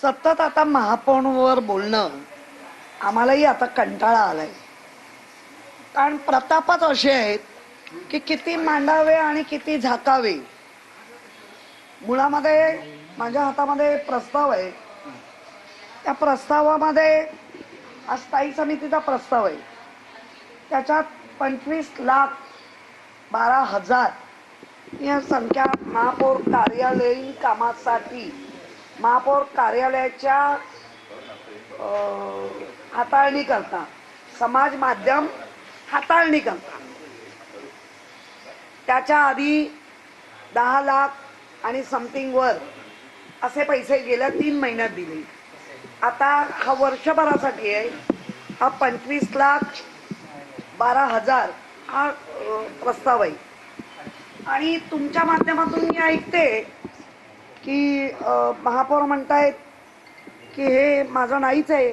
सतत आता महापौरवर बोलणं आम्हालाही आता कंटाळा आलाय. कारण प्रतापच असे आहेत की किती मांडावे आणि किती झाकावे. मुळामध्ये माझ्या हातामध्ये प्रस्ताव आहे. त्या प्रस्तावामध्ये आज स्थायी समितीचा प्रस्ताव आहे. त्याच्यात 25,12,000 ही संख्या महापौर कार्यालयीन कामासाठी महापौर कार्यालयाच्या हाताळणी करता, समाज माध्यम हाताळणी करता. त्याच्या आधी 10 लाख आणि समथिंग वर असे पैसे गेल्या 3 महिन्यात दिले. आता हा वर्षभरासाठी आहे. हा 25,12,000 हा प्रस्ताव आहे. आणि तुमच्या माध्यमातून मी ऐकते की महापौर म्हणतायत की हे माझं नाहीच आहे.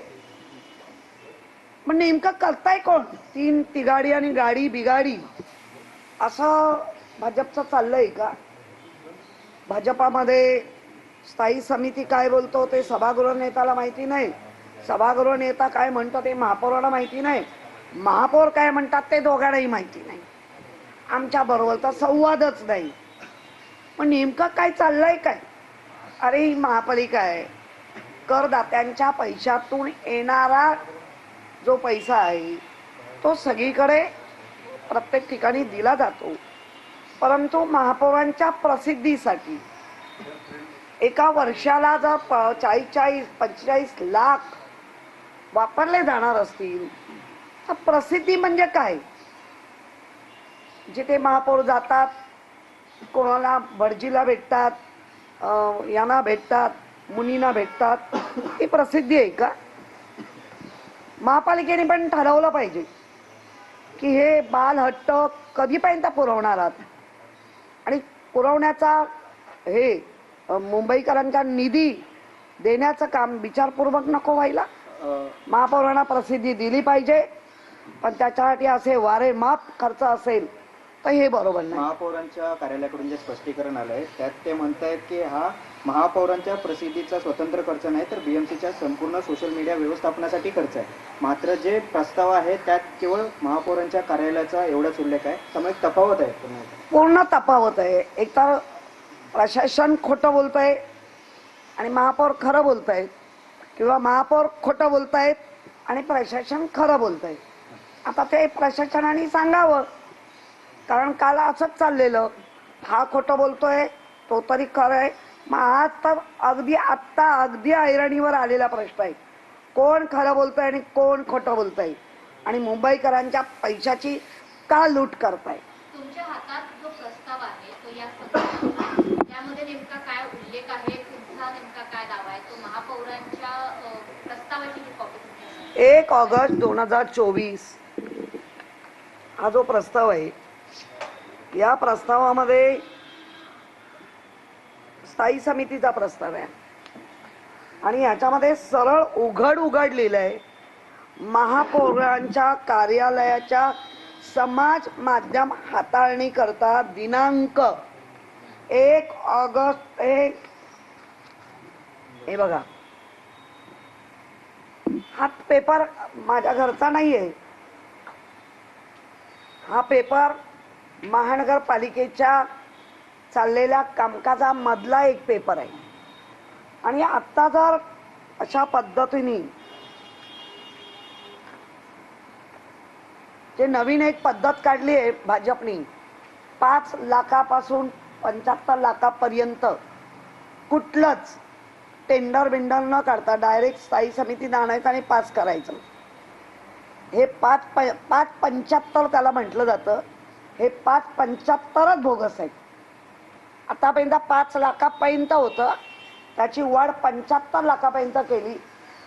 पण नेमकं करताय कोण? 3 तिगाडी आणि गाडी बिगाडी असं भाजपचं चाललंय का? भाजपामध्ये स्थायी समिती काय बोलतो ते सभागृह नेत्याला माहिती नाही. सभागृह नेता काय म्हणतो ते महापौराला माहिती नाही. महापौर काय म्हणतात ते दोघांनाही माहिती नाही. आमच्या बरोबर तर संवादच नाही. पण नेमकं काय चाललंय काय? अरे ही महापालिका आहे. करदात्यांच्या पैशातून येणारा जो पैसा आहे तो सगळीकडे प्रत्येक ठिकाणी दिला जातो. परंतु महापौरांच्या प्रसिद्धीसाठी एका वर्षाला जर 45 लाख वापरले जाणार असतील तर प्रसिद्धी म्हणजे काय? जिथे महापौर जातात, कोणाला भटजीला भेटतात, यांना भेटतात, मुनींना भेटतात, ही प्रसिद्धी आहे का? महापालिकेने पण ठरवलं पाहिजे की हे बालहट्ट कधीपर्यंत पुरवणार आहात. आणि पुरवण्याचा हे मुंबईकरांचा निधी देण्याचं काम विचारपूर्वक नको व्हायला. महापौरांना प्रसिद्धी दिली पाहिजे, पण त्याच्यासाठी असे वारेमाप खर्च असेल तर हे बरोबर नाही. महापौरांच्या कार्यालयाकडून जे स्पष्टीकरण आलंय त्यात ते म्हणतायत की हा महापौरांच्या प्रसिद्धीचा स्वतंत्र खर्च नाही तर बीएमसीच्या संपूर्ण सोशल मीडिया व्यवस्थापनासाठी खर्च आहे. मात्र जे प्रस्ताव आहे त्यात केवळ महापौरांच्या कार्यालयाचा एवढाच उल्लेख आहे. त्यामुळे तफावत आहे, पूर्ण तफावत आहे. एकतर प्रशासन खोटं बोलतंय आणि महापौर खरं बोलतायत, किंवा महापौर खोटं बोलतायत आणि प्रशासन खरं बोलतंय. आता ते प्रशासनाने सांगावं, कारण काल असंच चाललेलं. हा खोटं बोलतोय, तो तरी खरं आहे. मग आज तर अगदी ऐरणीवर आलेला प्रश्न आहे, कोण खरं बोलतंय आणि कोण खोटं बोलतंय आणि मुंबईकरांच्या पैशाची का लूट करताय. तुमच्या हातात जो प्रस्ताव आहे तो या त्यामध्ये नेमका काय उल्लेख आहे? तुमचा नेमका काय दावा आहे? तो महापौरांच्या प्रस्तावाची कॉपी 1 ऑगस्ट 2024 हा जो प्रस्ताव आहे, या प्रस्तावामध्ये स्थायी समितीचा प्रस्ताव आहे आणि याच्यामध्ये सरळ उघड लिहिलंय, महापौरांच्या कार्यालयाच्या समाज माध्यम हाताळणी करता दिनांक 1 ऑगस्ट. हे बघा, हा पेपर माझ्या घरचा नाहीये. हा पेपर महानगरपालिकेच्या चाललेल्या कामकाजामधला एक पेपर आहे. आणि आत्ता जर अशा पद्धतीने जे नवीन एक पद्धत काढली आहे भाजपनी, 5 लाखापासून 75 लाखापर्यंत कुठलंच टेंडर बिंडर न काढता डायरेक्ट स्थायी समितीने आणायचं आणि पास करायचं. हे 5.75 त्याला म्हटलं जातं. हे 5.75च बोगस आहे. आतापर्यंत 5 लाखापर्यंत होतं, त्याची वाढ 75 लाखापर्यंत केली.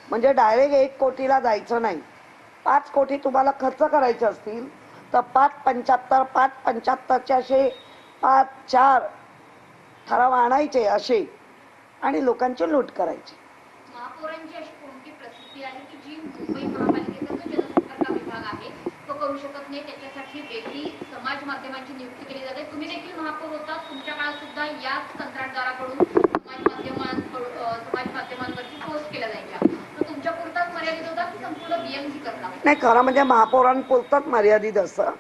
म्हणजे डायरेक्ट 1 कोटीला जायचं नाही. 5 कोटी तुम्हाला खर्च करायचे असतील तर 5.75चे असे 5-4 ठराव आणायचे असे आणि लोकांची लूट करायची. महापौरांची अशी कोणती प्रसिद्धी आहे की जी मुंबई महापालिकेचा जो जनसंपर्क विभाग आहे तो करू शकत नाही? त्याच्यासाठी वेगळी समाज माध्यमांची नियुक्ती केली जाते. तुम्ही देखील महापौर होता, तुमच्या काळात सुद्धा याच कंत्राटदाराकडून समाज माध्यमांवरती करता? नाही, खरं म्हणजे महापौरांपुरतंच मर्यादित असतं.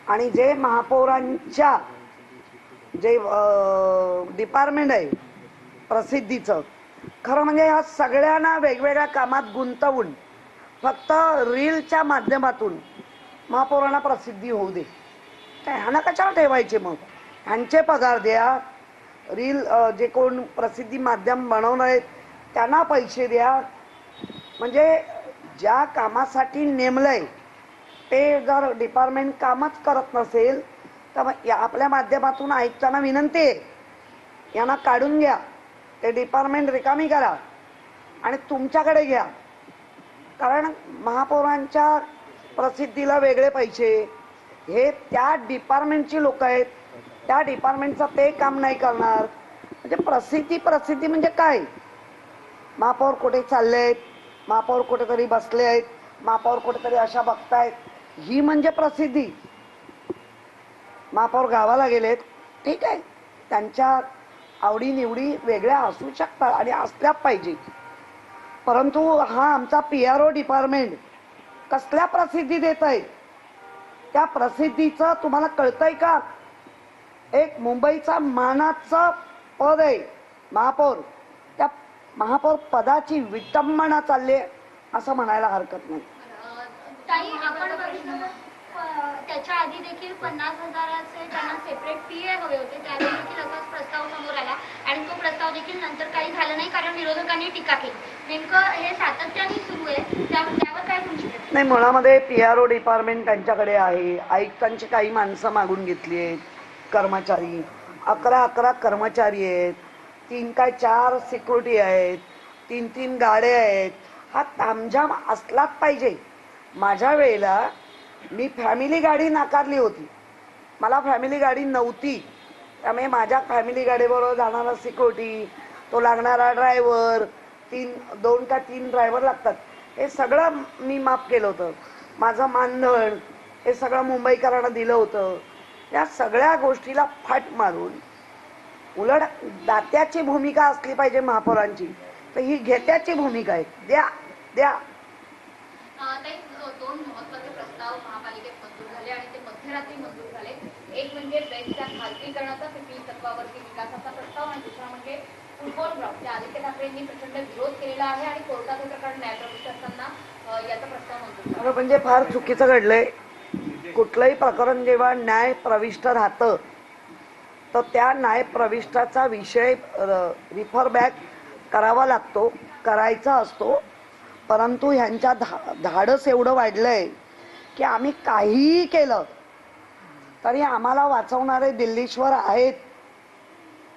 आणि जे महापौरांच्या जे डिपार्टमेंट आहे प्रसिद्धीचं, खरं म्हणजे ह्या सगळ्यांना वेगवेगळ्या कामात गुंतवून फक्त रीलच्या माध्यमातून महापौरांना प्रसिद्धी होऊ दे. काय ह्यांना कशाला ठेवायचे मग? ह्यांचे पगार द्या. रील जे कोण प्रसिद्धी माध्यम बनवणार आहेत त्यांना पैसे द्या. म्हणजे ज्या कामासाठी नेमलंय ते जर डिपार्टमेंट कामच करत नसेल तर मग आपल्या माध्यमातून आयुक्तांना विनंती आहे, यांना काढून घ्या, ते डिपार्टमेंट रिकामी करा आणि तुमच्याकडे घ्या. कारण महापौरांच्या प्रसिद्धीला वेगळे पैसे, हे त्या डिपार्टमेंटची लोक आहेत, त्या डिपार्टमेंटचं ते काम नाही करणार. म्हणजे प्रसिद्धी प्रसिद्धी म्हणजे काय? महापौर कुठे चालले आहेत, महापौर कुठेतरी बसले आहेत, महापौर कुठेतरी अशा बघतायत, ही म्हणजे प्रसिद्धी. महापौर गावाला गेलेत, ठीक आहे, त्यांच्या आवडीनिवडी वेगळ्या असू शकतात आणि असल्या पाहिजे. परंतु हा आमचा PRO डिपार्टमेंट कसल्या प्रसिद्धी देत आहे? त्या प्रसिद्धीचं तुम्हाला कळतंय का? एक मुंबईचा मानाचं पद आहे महापौर, त्या महापौर पदाची विटंबना चालली आहे असं म्हणायला हरकत नाही. ताई, आपण बघितलं तर त्याच्या आधी देखील 50,000चे त्यांना सेपरेट PA हवे होते. त्यावेळी देखील असाच प्रस्ताव समोर आला आणि तो प्रस्ताव देखील नंतर काही झाला नाही कारण विरोधकांनी टीका केली. नेमकं हे सातत्याने सुरू आहे, त्यावर काय तुमची? नाही, मुळामध्ये PRO डिपार्टमेंट त्यांच्याकडे आहे. आयुक्तांची काही माणसं मागून घेतली आहेत, कर्मचारी 11 कर्मचारी आहेत, 3 काय 4 सिक्युरिटी आहेत, 3 गाड्या आहेत. हा तामझाम असलाच पाहिजे. माझ्या वेळेला मी फॅमिली गाडी नाकारली होती, मला फॅमिली गाडी नव्हती. त्यामुळे माझ्या फॅमिली गाडीबरोबर जाणारा सिक्युरिटी, तो लागणारा ड्रायव्हर, 2 का 3 ड्रायव्हर लागतात, हे सगळं मी माफ केलं होतं. माझं मानधन हे सगळं मुंबईकरांना दिलं होतं. या सगळ्या गोष्टीला फाट मारून उलट दात्याची भूमिका असली पाहिजे महापौरांची, तर ही घेत्याची भूमिका आहे. द्या द्या. ताई, 2 महत्त्वाचे प्रस्ताव महापालिकेत मंजूर झाले आणि ते मध्यरात्री मंजूर झाले. एक म्हणजे बेस्टच्या खाजगीकरणाचा पिपी तत्वावरती विकासाचा प्रस्ताव आणि दुसरा म्हणजे फुटबॉल ग्राउंड. त्या आदित्य ठाकरेंनी प्रचंड विरोध केलेला आहे आणि कोर्टात हे प्रकरण न्यायप्रविष्ट असताना याचा प्रस्ताव मंजूर झाला. म्हणजे फार चुकीचं घडलंय. कुठलंही प्रकरण जेव्हा न्याय प्रविष्ट राहतं तर त्या न्याय प्रविष्टाचा विषय रिफर बॅक करावा लागतो, करायचा असतो. परंतु ह्यांच्या धाडस एवढं वाढलंय की आम्ही काहीही केलं तरी आम्हाला वाचवणारे दिल्लीश्वर आहेत.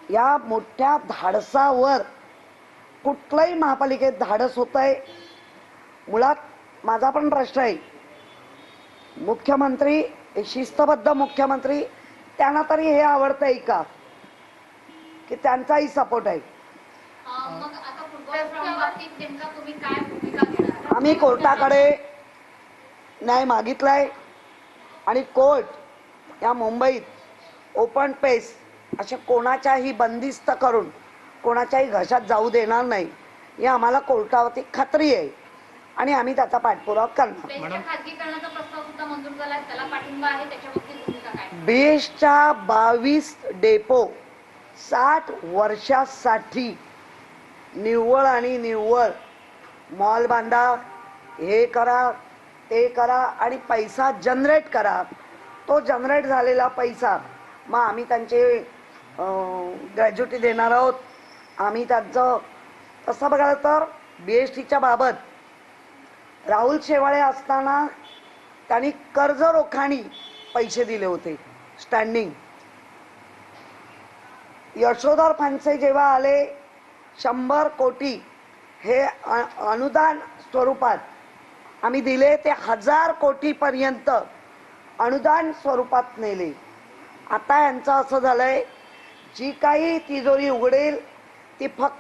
या मोठ्या धाडसावर कुठलंही महापालिकेत धाडस होत आहे. मुळात माझा पण प्रश्न आहे, मुख्यमंत्री शिस्तबद्ध मुख्यमंत्री, त्यांना तरी हे आवडतंय का की त्यांचाही सपोर्ट आहे? मग आता फुटबॉल ग्राउंड बाबतीत नेमका तुम्ही काय भूमिका घेणार? आम्ही कोर्टाकडे न्याय मागितलाय आणि कोर्ट या मुंबईत ओपन पेस अशा कोणाच्याही बंदिस्त करून कोणाच्याही घशात जाऊ देणार नाही, ही आम्हाला कोर्टावरती खात्री आहे आणि आम्ही त्याचा पाठपुरावा करणार. बेस्टच्या खाजगीकरणाचा प्रस्ताव सुद्धा मंजूर झाला, त्याला पाठिंबा आहे, त्याच्या बाबतीत भूमिका काय? बेस्टच्या 22 डेपो 60 वर्षासाठी निव्वळ आणि निव्वळ मॉल बांधा, हे करा ते करा आणि पैसा जनरेट करा. तो जनरेट झालेला पैसा मग आम्ही त्यांचे ग्रॅज्युटी देणार आहोत. आम्ही त्यांचं तसं बघायला तर BSTच्या बाबत राहुल शेवाळे असताना त्यांनी कर्ज रोखाणी पैसे दिले होते स्टँडिंग. यशोधर फणसे जेव्हा आले 100 कोटी हे अनुदान स्वरूपात आम्ही दिले, ते 1000 कोटीपर्यंत अनुदान स्वरूपात नेले. आता यांचं असं झालंय, जी काही तिजोरी उघडेल ती फक्त